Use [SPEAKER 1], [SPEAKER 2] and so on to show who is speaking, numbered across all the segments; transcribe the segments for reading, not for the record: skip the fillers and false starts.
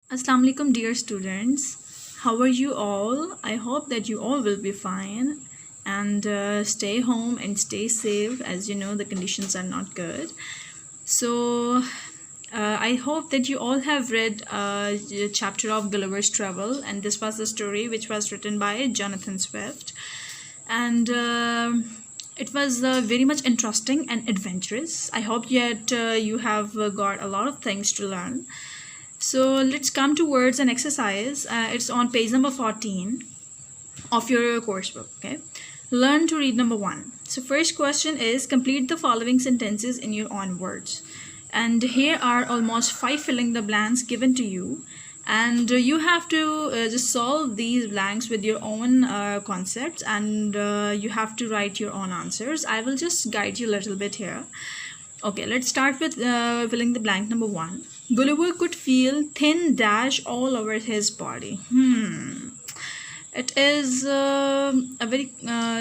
[SPEAKER 1] Assalamu alaikum, dear students. How are you all? I hope that you all will be fine and stay home and stay safe. As you know, the conditions are not good. So, I hope that you all have read a chapter of Gulliver's Travel, and this was the story which was written by Jonathan Swift. And it was very much interesting and adventurous. I hope yet you have got a lot of things to learn. So let's come to words and exercise. It's on page number 14 of your coursebook. Okay. Learn to read number 1. So first question is complete the following sentences in your own words. And here are almost 5 filling the blanks given to you. And you have to just solve these blanks with your own concepts, and you have to write your own answers. I will just guide you a little bit here. Okay, let's start with filling the blank number 1. Gulliver could feel thin dash all over his body. It is a very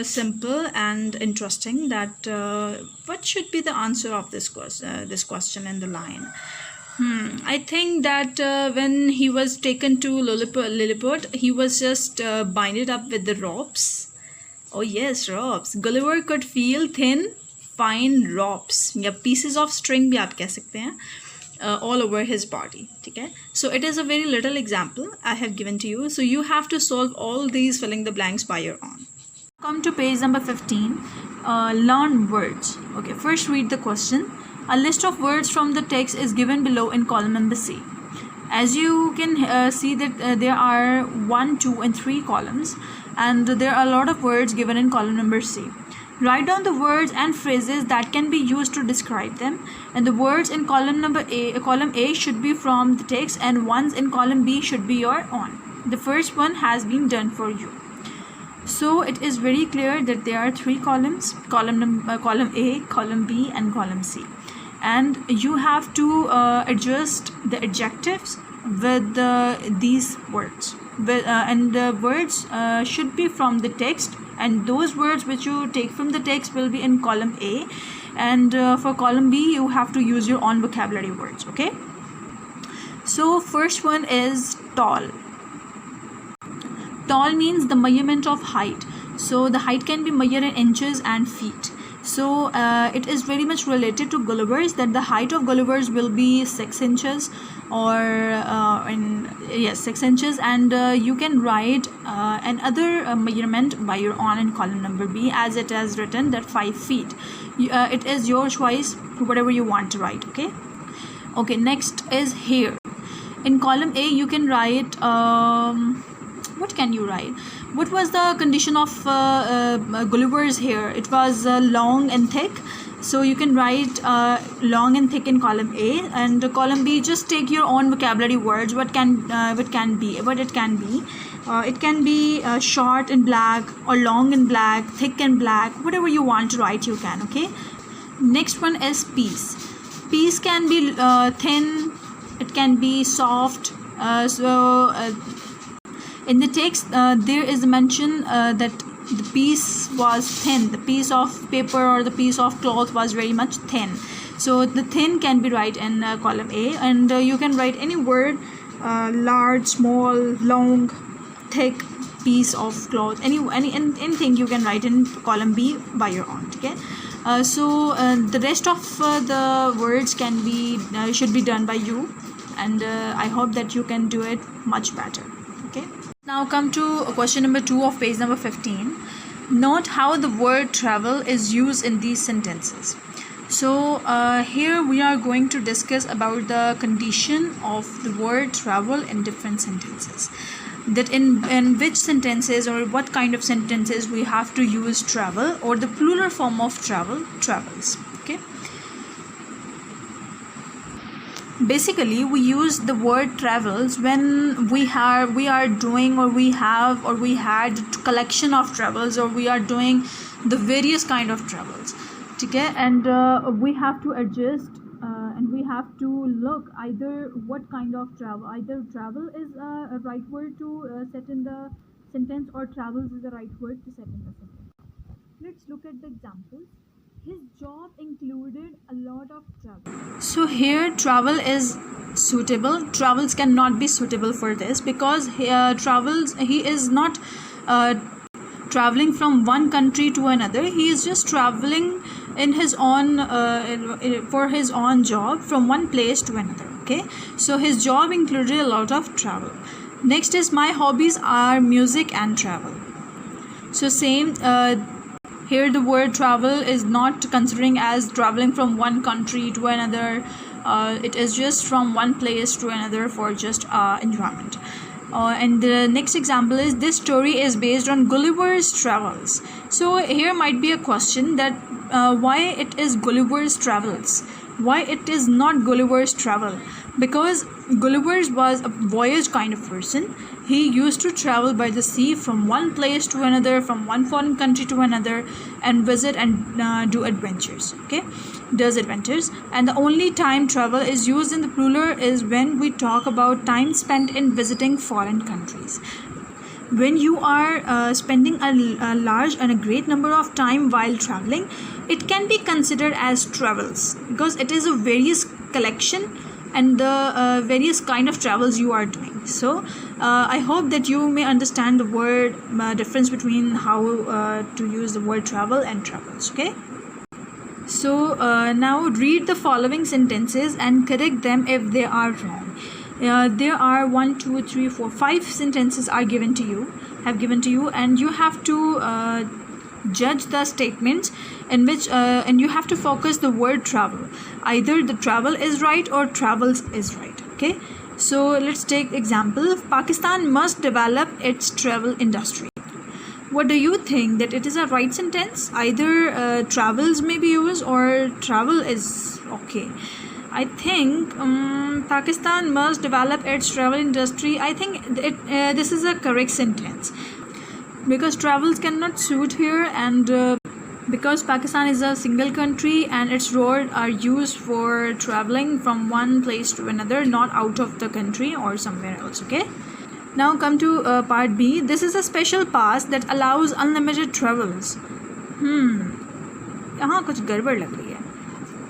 [SPEAKER 1] simple and interesting that what should be the answer of this question in the line. I think that when he was taken to Lilliput, he was just binded up with the ropes. Oh yes, ropes. Gulliver could feel thin, fine ropes या pieces of string भी आप कह सकते हैं all over his body. ठीक है? So it is a very little example I have given to you. So you have to solve all these filling the blanks by your own. Come to page number 15. Learn words. Okay, first read the question. A list of words from the text is given below in column number C. As you can see that there are 1, 2 and 3 columns, and there are a lot of words given in column number C. Write down the words and phrases that can be used to describe them, and the words in column A should be from the text, and ones in column B should be your own. The first one has been done for you. So it is very clear that there are 3 columns: column A, column B and column C, and you have to adjust the adjectives with these words, and the words should be from the text, and those words which you take from the text will be in column A, and for column B you have to use your own vocabulary words. Okay, so first one is tall. Tall means the measurement of height. So the height can be measured in inches and feet. So it is very much related to Gulliver's, that the height of Gulliver's will be 6 inches, or 6 inches, and you can write another measurement by your own in column number B, as it has written that 5 feet. It is your choice, whatever you want to write. Okay, next is hair. In column A you can write what can you write? What was the condition of Gulliver's hair? It was long and thick. So you can write long and thick in column A, and column B just take your own vocabulary words. What it can be. It can be short and black, or long and black, thick and black. Whatever you want to write, you can. Okay. Next one is piece. Piece can be thin. It can be soft. In the text, there is a mention that the piece was thin. The piece of paper or the piece of cloth was very much thin. So the thin can be right in column A, and you can write any word: large, small, long, thick, piece of cloth. Anything you can write in column B by your own. Okay. So the rest of the words can be should be done by you, and I hope that you can do it much better. Okay. Now come to question number 2 of page number 15. Note how the word travel is used in these sentences. So here we are going to discuss about the condition of the word travel in different sentences. That in which sentences or what kind of sentences we have to use travel, or the plural form of travel, travels. Okay. Basically, we use the word travels when we are doing, or we have, or we had collection of travels, or we are doing the various kind of travels. Okay, and we have to adjust, and we have to look either what kind of travel. Either travel is a right word to set in the sentence, or travels is the right word to set in the sentence. Let's look at the examples. His job included a lot of travel. So here travel is suitable. Travels cannot be suitable for this because he is not traveling from one country to another. He is just traveling in his own for his own job from one place to another. Okay, so his job included a lot of travel. Next is my hobbies are music and travel. So same here the word travel is not considering as traveling from one country to another. It is just from one place to another for just enjoyment. And the next example is this story is based on Gulliver's Travels. So here might be a question that why it is Gulliver's Travels, why it is not Gulliver's Travel, because Gulliver was a voyage kind of person. He used to travel by the sea from one place to another, from one foreign country to another, and visit and do adventures. Okay, does adventures. And the only time travel is used in the plural is when we talk about time spent in visiting foreign countries. When you are spending a large and a great number of time while traveling, it can be considered as travels because it is a various collection and the various kind of travels you are doing. So I hope that you may understand the word difference between how to use the word travel and travels. Okay, so now read the following sentences and correct them if they are wrong. There are 1, 2, 3, 4, 5 sentences are given to you, and you have to judge the statements in which and you have to focus the word travel. Either the travel is right or travels is right. Okay, so let's take example. Pakistan must develop its travel industry. What do you think that it is a right sentence? Either travels may be used or travel is okay. I think Pakistan must develop its travel industry. I think this is a correct sentence because travels cannot suit here, and because Pakistan is a single country and its roads are used for traveling from one place to another, not out of the country or somewhere else. Okay, now come to part B. This is a special pass that allows unlimited travels. यहाँ कुछ गड़बड़ लग रही है.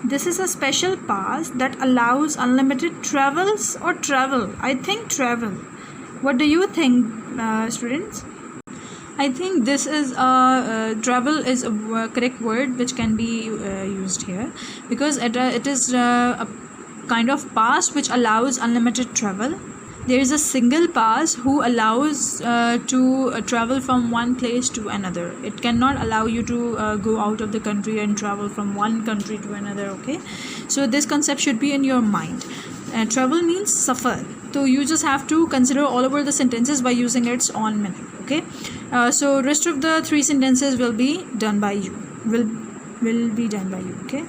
[SPEAKER 1] This is a special pass that allows unlimited travels or travel. I think travel. What do you think, students? I think this is travel is a correct word which can be used here because it is a kind of pass which allows unlimited travel. There is a single pass who allows to travel from one place to another. It cannot allow you to go out of the country and travel from one country to another. Okay, so this concept should be in your mind. Travel means safar, so you just have to consider all over the sentences by using its own meaning. Okay, so rest of the 3 sentences will be done by you. Will be done by you. Okay.